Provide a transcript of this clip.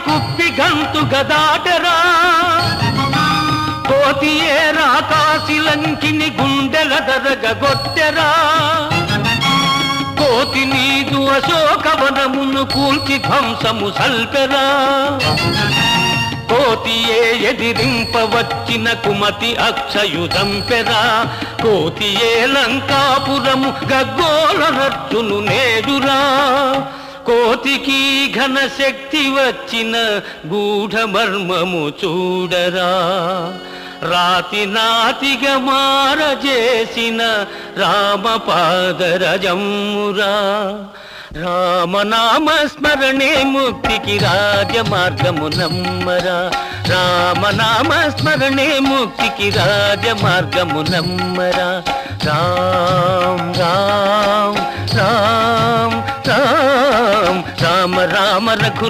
కుప్పి గంతు గదాటరా కోతియే రాకాసి లంకిని గుండెల దరగొట్టెరా కోతి నీదు అశోకవనమును కూల్చి ధ్వంసము సల్పెరా కోతియే ఎదిరింపవచ్చిన కుమతి అక్షయుదంపెరా కోతియే లంకాపురము గగ్గోలనర్చును నేడురా కోతికి ఘన శక్తి వచ్చిన గూఢమర్మము చూడరా రాతి నాతిగా మారజేసిన రామపాదరజమ్మురా రామనామ స్మరణే ముక్తికి రాజమార్గము నమ్మరా రామనామ స్మరణే ముక్తికి రాజమార్గము నమ్మరా రామ్ రామ్ రామ్ రామ్ రామ రామ రఘు